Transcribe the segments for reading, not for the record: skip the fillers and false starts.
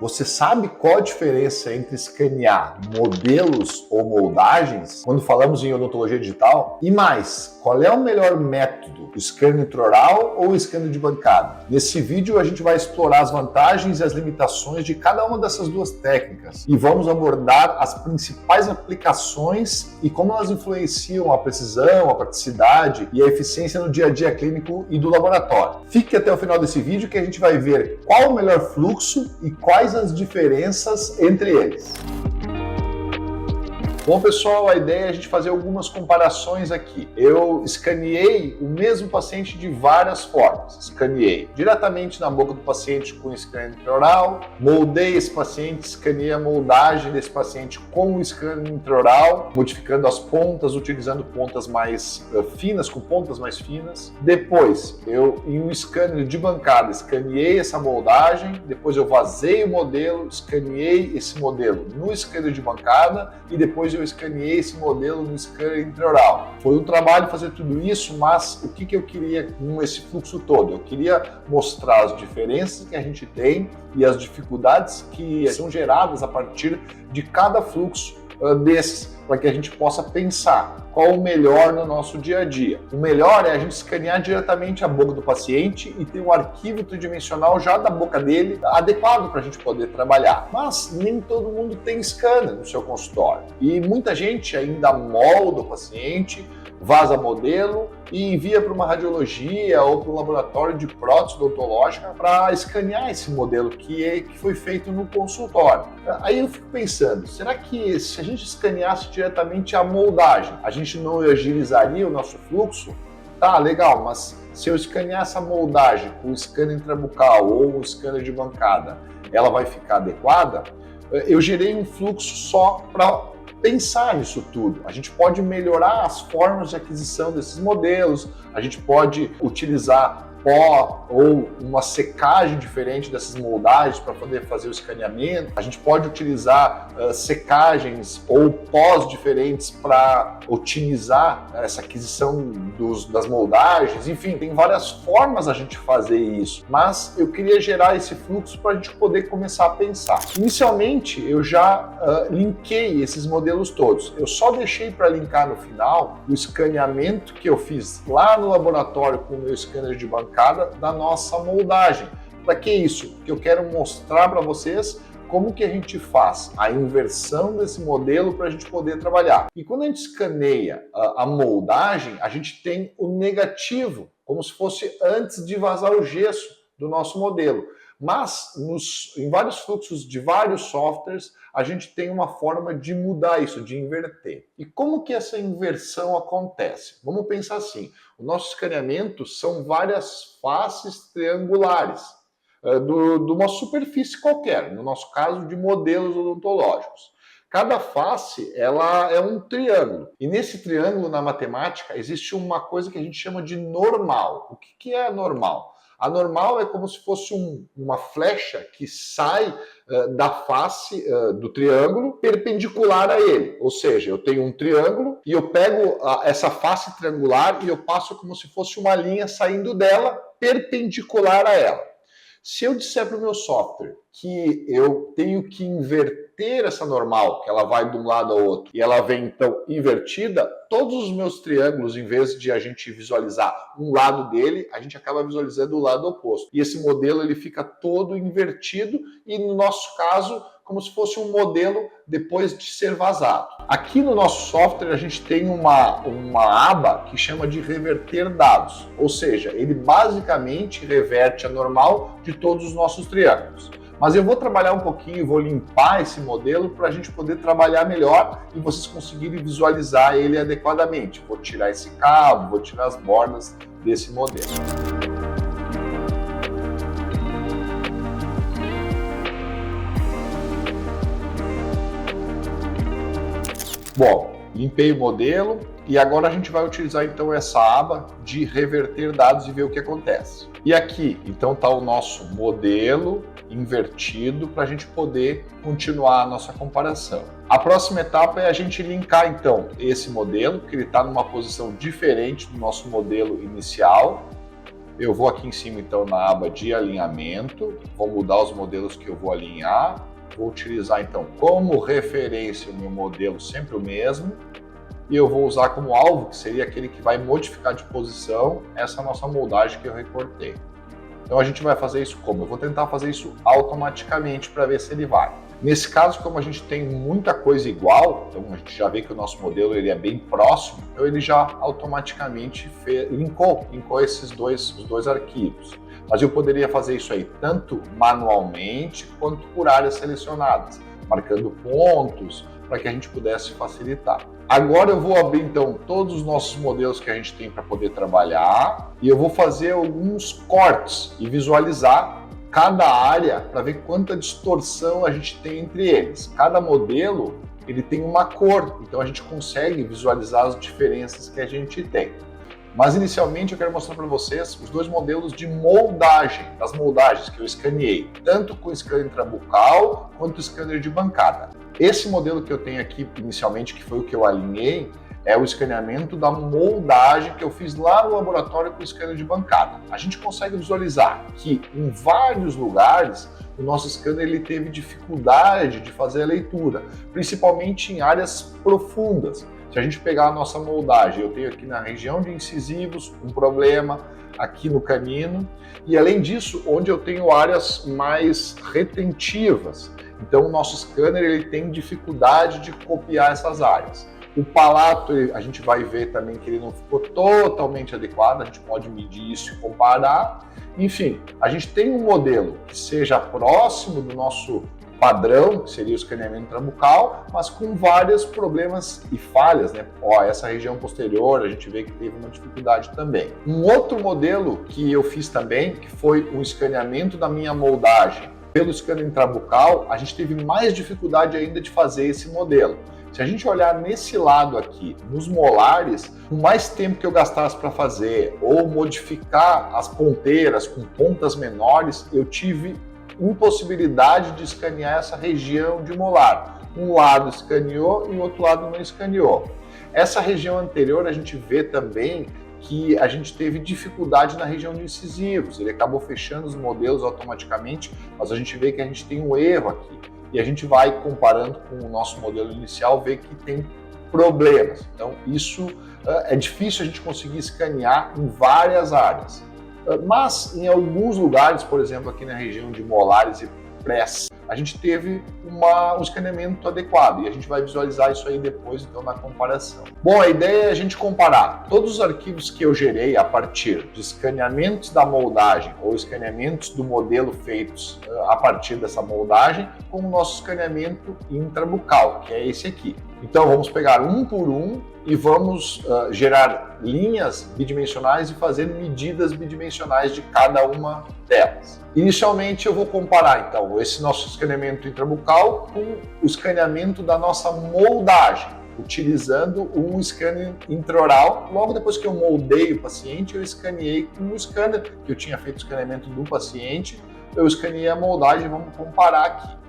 Você sabe qual a diferença entre escanear modelos ou moldagens quando falamos em odontologia digital? E mais, qual é o melhor método, o scanner intraoral ou o scanner de bancada? Nesse vídeo a gente vai explorar as vantagens e as limitações de cada uma dessas duas técnicas e vamos abordar as principais aplicações e como elas influenciam a precisão, a praticidade e a eficiência no dia a dia clínico e do laboratório. Fique até o final desse vídeo que a gente vai ver qual o melhor fluxo e quais as diferenças entre eles. Bom, pessoal, a ideia é a gente fazer algumas comparações aqui. Eu escaneei o mesmo paciente de várias formas. Escaneei diretamente na boca do paciente com o scanner intraoral, moldei esse paciente, escaneei a moldagem desse paciente com o scanner intraoral, modificando as pontas, utilizando pontas mais finas, com pontas mais finas. Depois, eu, em um scanner de bancada, escaneei essa moldagem, depois eu vazei o modelo, escaneei esse modelo no scanner de bancada e depois eu escaneei esse modelo no scanner intraoral. Foi um trabalho fazer tudo isso, mas o que eu queria com esse fluxo todo? Eu queria mostrar as diferenças que a gente tem e as dificuldades que são geradas a partir de cada fluxo desses, para que a gente possa pensar qual o melhor no nosso dia a dia. O melhor é a gente escanear diretamente a boca do paciente e ter um arquivo tridimensional já da boca dele adequado para a gente poder trabalhar. Mas nem todo mundo tem scanner no seu consultório e muita gente ainda molda o paciente, vaza modelo e envia para uma radiologia ou para um laboratório de prótese odontológica para escanear esse modelo que foi feito no consultório. Aí eu fico pensando, será que se a gente escaneasse diretamente a moldagem, a gente não agilizaria o nosso fluxo? Tá, legal, mas se eu escanear essa moldagem com o scanner intrabucal ou o scanner de bancada, ela vai ficar adequada? Eu gerei um fluxo só para pensar nisso tudo. A gente pode melhorar as formas de aquisição desses modelos, a gente pode utilizar pó ou uma secagem diferente dessas moldagens para poder fazer o escaneamento, a gente pode utilizar secagens ou pós diferentes para otimizar essa aquisição das moldagens, enfim, tem várias formas a gente fazer isso, mas eu queria gerar esse fluxo para a gente poder começar a pensar. Inicialmente, eu já linkei esses modelos todos, eu só deixei para linkar no final o escaneamento que eu fiz lá no laboratório com o meu scanner de bancada da nossa moldagem. Para que isso? Porque eu quero mostrar para vocês como que a gente faz a inversão desse modelo para a gente poder trabalhar. E quando a gente escaneia a moldagem, a gente tem o negativo, como se fosse antes de vazar o gesso do nosso modelo. Mas em vários fluxos de vários softwares, a gente tem uma forma de mudar isso, de inverter. E como que essa inversão acontece? Vamos pensar assim, o nosso escaneamento são várias faces triangulares de uma superfície qualquer, no nosso caso de modelos odontológicos. Cada face ela é um triângulo, e nesse triângulo, na matemática, existe uma coisa que a gente chama de normal. O que é normal? A normal é como se fosse uma flecha que sai da face do triângulo perpendicular a ele. Ou seja, eu tenho um triângulo e eu pego essa face triangular e eu passo como se fosse uma linha saindo dela perpendicular a ela. Se eu disser para o meu software que eu tenho que inverter essa normal, que ela vai de um lado ao outro, e ela vem então invertida, todos os meus triângulos, em vez de a gente visualizar um lado dele, a gente acaba visualizando o lado oposto. E esse modelo ele fica todo invertido e, no nosso caso, como se fosse um modelo depois de ser vazado. Aqui no nosso software a gente tem uma aba que chama de reverter dados, ou seja, ele basicamente reverte a normal de todos os nossos triângulos. Mas eu vou trabalhar um pouquinho, vou limpar esse modelo para a gente poder trabalhar melhor e vocês conseguirem visualizar ele adequadamente. Vou tirar esse cabo, vou tirar as bordas desse modelo. Bom, limpei o modelo e agora a gente vai utilizar então essa aba de reverter dados e ver o que acontece. E aqui, então, está o nosso modelo invertido para a gente poder continuar a nossa comparação. A próxima etapa é a gente linkar então esse modelo, que ele está numa posição diferente do nosso modelo inicial, Eu vou aqui em cima, então, na aba de alinhamento, vou mudar os modelos que eu vou alinhar, vou utilizar, então, como referência o meu modelo sempre o mesmo, e eu vou usar como alvo, que seria aquele que vai modificar de posição, essa nossa moldagem que eu recortei. Então a gente vai fazer isso como? Eu vou tentar fazer isso automaticamente para ver se ele vai. Nesse caso, como a gente tem muita coisa igual, então a gente já vê que o nosso modelo ele é bem próximo, então ele já automaticamente linkou os dois arquivos. Mas eu poderia fazer isso aí tanto manualmente quanto por áreas selecionadas, marcando pontos para que a gente pudesse facilitar. Agora eu vou abrir então todos os nossos modelos que a gente tem para poder trabalhar e eu vou fazer alguns cortes e visualizar cada área para ver quanta distorção a gente tem entre eles. Cada modelo ele tem uma cor, então a gente consegue visualizar as diferenças que a gente tem. Mas inicialmente eu quero mostrar para vocês os dois modelos de moldagem, das moldagens que eu escaneei, tanto com o scanner intrabucal quanto o scanner de bancada. Esse modelo que eu tenho aqui inicialmente, que foi o que eu alinhei, é o escaneamento da moldagem que eu fiz lá no laboratório com o scanner de bancada. A gente consegue visualizar que em vários lugares o nosso scanner ele teve dificuldade de fazer a leitura, principalmente em áreas profundas. Se a gente pegar a nossa moldagem, eu tenho aqui na região de incisivos um problema, aqui no canino, e além disso, onde eu tenho áreas mais retentivas. Então o nosso scanner ele tem dificuldade de copiar essas áreas. O palato, a gente vai ver também que ele não ficou totalmente adequado, a gente pode medir isso e comparar. Enfim, a gente tem um modelo que seja próximo do nosso padrão, que seria o escaneamento intrabucal, mas com vários problemas e falhas, né? Ó, essa região posterior, a gente vê que teve uma dificuldade também. Um outro modelo que eu fiz também, que foi o escaneamento da minha moldagem pelo scanner intrabucal, a gente teve mais dificuldade ainda de fazer esse modelo. Se a gente olhar nesse lado aqui, nos molares, com mais tempo que eu gastasse para fazer ou modificar as ponteiras com pontas menores, eu tive impossibilidade de escanear essa região de molar. Um lado escaneou e o outro lado não escaneou. Essa região anterior a gente vê também que a gente teve dificuldade na região de incisivos. Ele acabou fechando os modelos automaticamente, mas a gente vê que a gente tem um erro aqui. E a gente vai comparando com o nosso modelo inicial, ver que tem problemas. Então isso é difícil a gente conseguir escanear em várias áreas. Mas em alguns lugares, por exemplo aqui na região de molares e press, a gente teve um escaneamento adequado e a gente vai visualizar isso aí depois então na comparação. Bom, a ideia é a gente comparar todos os arquivos que eu gerei a partir de escaneamentos da moldagem ou escaneamentos do modelo feitos a partir dessa moldagem com o nosso escaneamento intrabucal, que é esse aqui. Então vamos pegar um por um e vamos gerar linhas bidimensionais e fazer medidas bidimensionais de cada uma delas. Inicialmente eu vou comparar então esse nosso escaneamento intrabucal com o escaneamento da nossa moldagem, utilizando um scanner intraoral. Logo depois que eu moldei o paciente, eu escaneei com o scanner que eu tinha feito o escaneamento do paciente, eu escaneei a moldagem, vamos comparar aqui.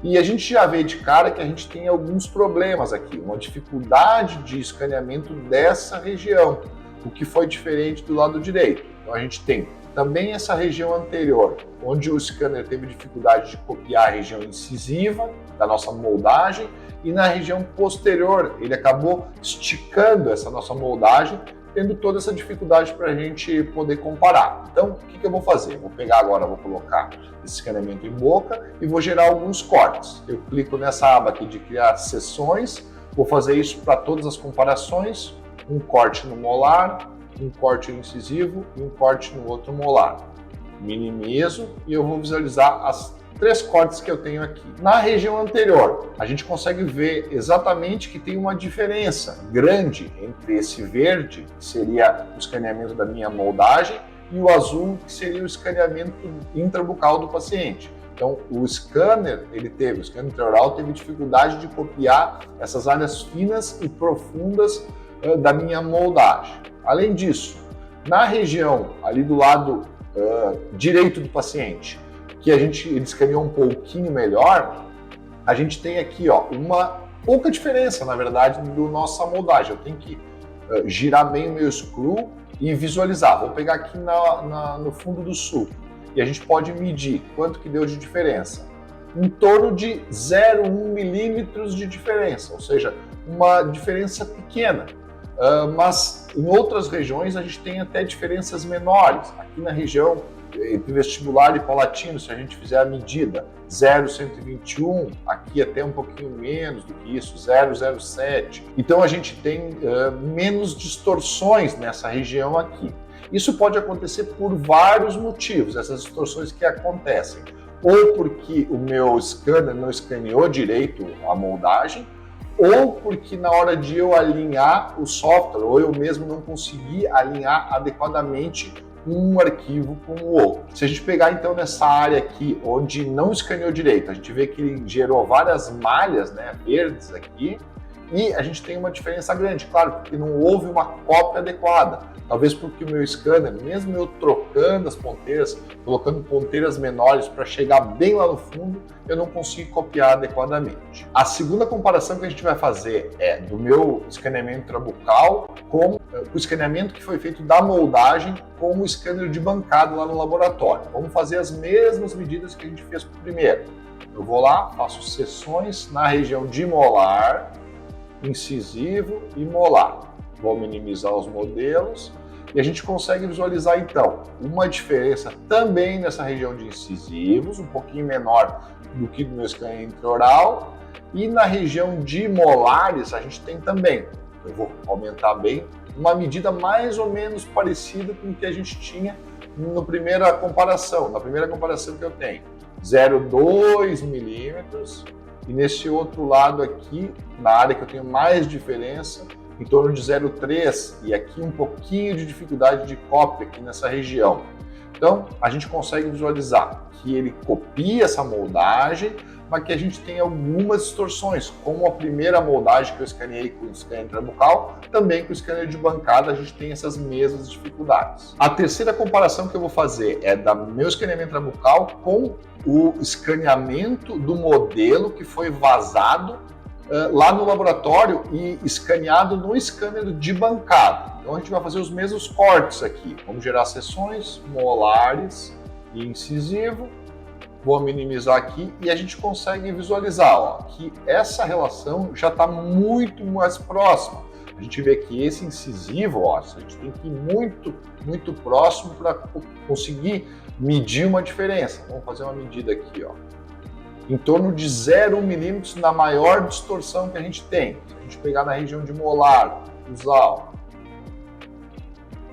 E a gente já vê de cara que a gente tem alguns problemas aqui, uma dificuldade de escaneamento dessa região, o que foi diferente do lado direito. Então a gente tem também essa região anterior, onde o scanner teve dificuldade de copiar a região incisiva da nossa moldagem, e na região posterior ele acabou esticando essa nossa moldagem, tendo toda essa dificuldade para a gente poder comparar. Então, o que eu vou fazer? Vou pegar agora, vou colocar esse escaneamento em boca e vou gerar alguns cortes. Eu clico nessa aba aqui de criar seções, vou fazer isso para todas as comparações, um corte no molar, um corte no incisivo e um corte no outro molar. Minimizo e eu vou visualizar as 3 cortes que eu tenho aqui. Na região anterior, a gente consegue ver exatamente que tem uma diferença grande entre esse verde, que seria o escaneamento da minha moldagem, e o azul, que seria o escaneamento intrabucal do paciente. Então, o scanner intraoral teve dificuldade de copiar essas áreas finas e profundas da minha moldagem. Além disso, na região ali do lado direito do paciente, que ele escaneou um pouquinho melhor, a gente tem aqui uma pouca diferença, na verdade, do nossa moldagem. Eu tenho que girar bem o meu screw e visualizar. Vou pegar aqui no fundo do sulco e a gente pode medir quanto que deu de diferença. Em torno de 0,1 milímetros de diferença, ou seja, uma diferença pequena. Mas em outras regiões a gente tem até diferenças menores. Aqui na região entre vestibular e palatino, se a gente fizer a medida 0,121, aqui até um pouquinho menos do que isso, 0,07. Então a gente tem menos distorções nessa região aqui. Isso pode acontecer por vários motivos, essas distorções que acontecem. Ou porque o meu scanner não escaneou direito a moldagem, ou porque na hora de eu alinhar o software, ou eu mesmo não consegui alinhar adequadamente um arquivo com o outro. Se a gente pegar então nessa área aqui, onde não escaneou direito, a gente vê que ele gerou várias malhas, né, verdes aqui, e a gente tem uma diferença grande, claro, porque não houve uma cópia adequada. Talvez porque o meu scanner, mesmo eu trocando as ponteiras, colocando ponteiras menores para chegar bem lá no fundo, eu não consigo copiar adequadamente. A segunda comparação que a gente vai fazer é do meu escaneamento intrabucal com o escaneamento que foi feito da moldagem com o scanner de bancada lá no laboratório. Vamos fazer as mesmas medidas que a gente fez primeiro. Eu vou lá, faço seções na região de molar, incisivo e molar. Vou minimizar os modelos e a gente consegue visualizar então uma diferença também nessa região de incisivos, um pouquinho menor do que do meu scanner intraoral, e na região de molares a gente tem também, eu vou aumentar bem, uma medida mais ou menos parecida com o que a gente tinha na primeira comparação que eu tenho, 0,2 milímetros, e nesse outro lado aqui, na área que eu tenho mais diferença, em torno de 0,3, e aqui um pouquinho de dificuldade de cópia aqui nessa região. Então, a gente consegue visualizar que ele copia essa moldagem, mas que a gente tem algumas distorções, como a primeira moldagem que eu escaneei com o scanner intrabucal, também com o scanner de bancada a gente tem essas mesmas dificuldades. A terceira comparação que eu vou fazer é da meu escaneamento intrabucal com o escaneamento do modelo que foi vazado lá no laboratório e escaneado no scanner de bancada. Então a gente vai fazer os mesmos cortes aqui. Vamos gerar seções, molares e incisivo. Vou minimizar aqui e a gente consegue visualizar que essa relação já está muito mais próxima. A gente vê que esse incisivo, a gente tem que ir muito próximo para conseguir medir uma diferença. Vamos fazer uma medida aqui, em torno de 0,1 milímetros na maior distorção que a gente tem. Se a gente pegar na região de molar, usar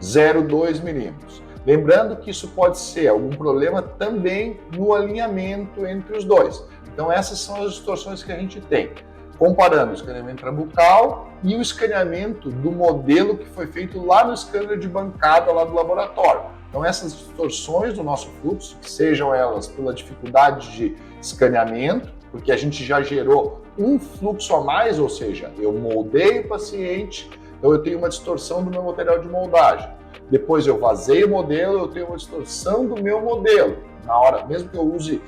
0,2 milímetros. Lembrando que isso pode ser algum problema também no alinhamento entre os dois. Então essas são as distorções que a gente tem. Comparando o escaneamento intrabucal e o escaneamento do modelo que foi feito lá no scanner de bancada lá do laboratório. Então essas distorções do nosso fluxo, que sejam elas pela dificuldade de escaneamento, porque a gente já gerou um fluxo a mais, ou seja, eu moldei o paciente, então eu tenho uma distorção do meu material de moldagem. Depois eu vazei o modelo, eu tenho uma distorção do meu modelo. Na hora, mesmo que eu use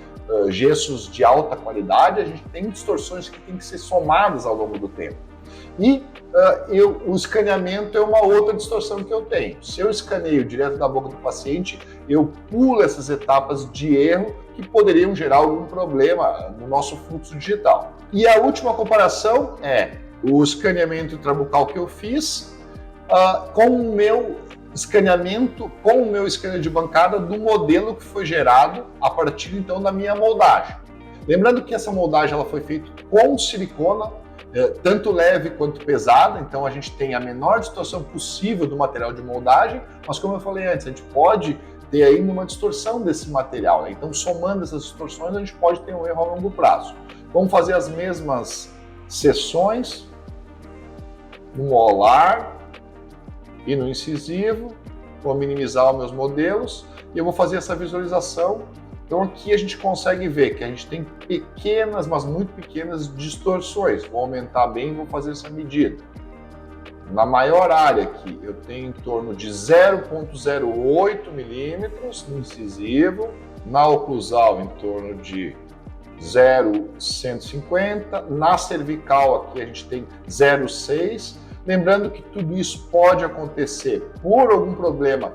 gessos de alta qualidade, a gente tem distorções que têm que ser somadas ao longo do tempo. E o escaneamento é uma outra distorção que eu tenho. Se eu escaneio direto da boca do paciente, eu pulo essas etapas de erro que poderiam gerar algum problema no nosso fluxo digital. E a última comparação é o escaneamento intrabucal que eu fiz com o meu escaneamento, com o meu scanner de bancada do modelo que foi gerado a partir então da minha moldagem. Lembrando que essa moldagem ela foi feita com silicona, tanto leve quanto pesada, então a gente tem a menor distorção possível do material de moldagem, mas como eu falei antes, a gente pode ter ainda uma distorção desse material, né? Então somando essas distorções a gente pode ter um erro a longo prazo. Vamos fazer as mesmas seções no molar e no incisivo, vou minimizar os meus modelos e eu vou fazer essa visualização. Então aqui a gente consegue ver que a gente tem pequenas, mas muito pequenas distorções. Vou aumentar bem e vou fazer essa medida. Na maior área aqui eu tenho em torno de 0,08 milímetros no incisivo, na oclusal em torno de 0,150, na cervical aqui a gente tem 0,6, Lembrando que tudo isso pode acontecer por algum problema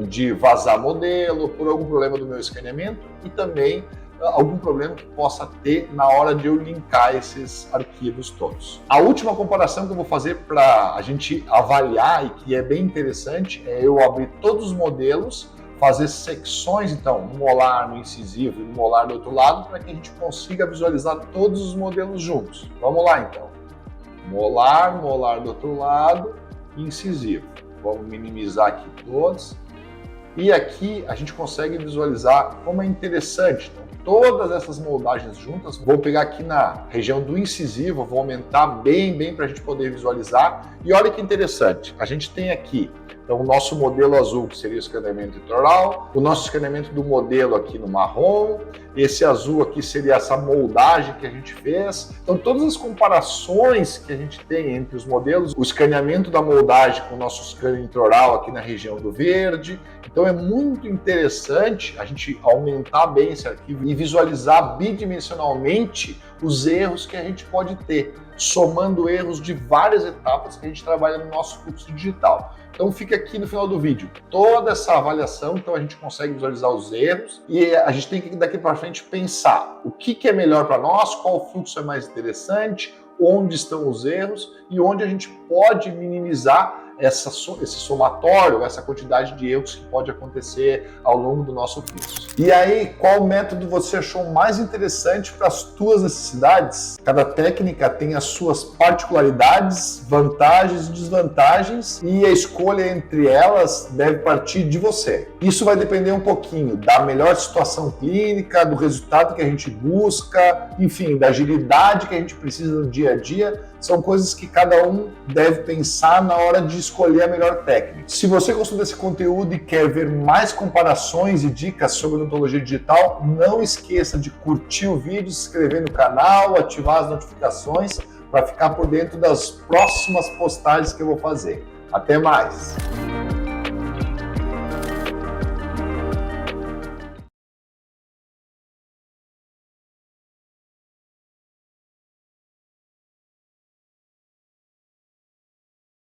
de vazar modelo, por algum problema do meu escaneamento e também algum problema que possa ter na hora de eu linkar esses arquivos todos. A última comparação que eu vou fazer para a gente avaliar e que é bem interessante é eu abrir todos os modelos, fazer secções, então, no molar, no incisivo e no molar do outro lado, para que a gente consiga visualizar todos os modelos juntos. Vamos lá, então. Molar, molar do outro lado, incisivo. Vamos minimizar aqui todos. E aqui a gente consegue visualizar como é interessante. Então, todas essas moldagens juntas, vou pegar aqui na região do incisivo, vou aumentar bem para a gente poder visualizar. E olha que interessante, a gente tem aqui então, o nosso modelo azul, que seria o escaneamento litoral, o nosso escaneamento do modelo aqui no marrom, esse azul aqui seria essa moldagem que a gente fez. Então, todas as comparações que a gente tem entre os modelos, o escaneamento da moldagem com o nosso scanner intraoral aqui na região do verde. Então, é muito interessante a gente aumentar bem esse arquivo e visualizar bidimensionalmente os erros que a gente pode ter, somando erros de várias etapas que a gente trabalha no nosso fluxo digital. Então fica aqui no final do vídeo toda essa avaliação, então a gente consegue visualizar os erros e a gente tem que daqui para frente pensar o que é melhor para nós, qual fluxo é mais interessante, onde estão os erros e onde a gente pode minimizar esse somatório, essa quantidade de erros que pode acontecer ao longo do nosso fluxo. E aí, qual método você achou mais interessante para as tuas necessidades? Cada técnica tem as suas particularidades, vantagens e desvantagens, e a escolha entre elas deve partir de você. Isso vai depender um pouquinho da melhor situação clínica, do resultado que a gente busca, enfim, da agilidade que a gente precisa no dia a dia. São coisas que cada um deve pensar na hora de escolher a melhor técnica. Se você gostou desse conteúdo e quer ver mais comparações e dicas sobre odontologia digital, não esqueça de curtir o vídeo, se inscrever no canal, ativar as notificações para ficar por dentro das próximas postagens que eu vou fazer. Até mais!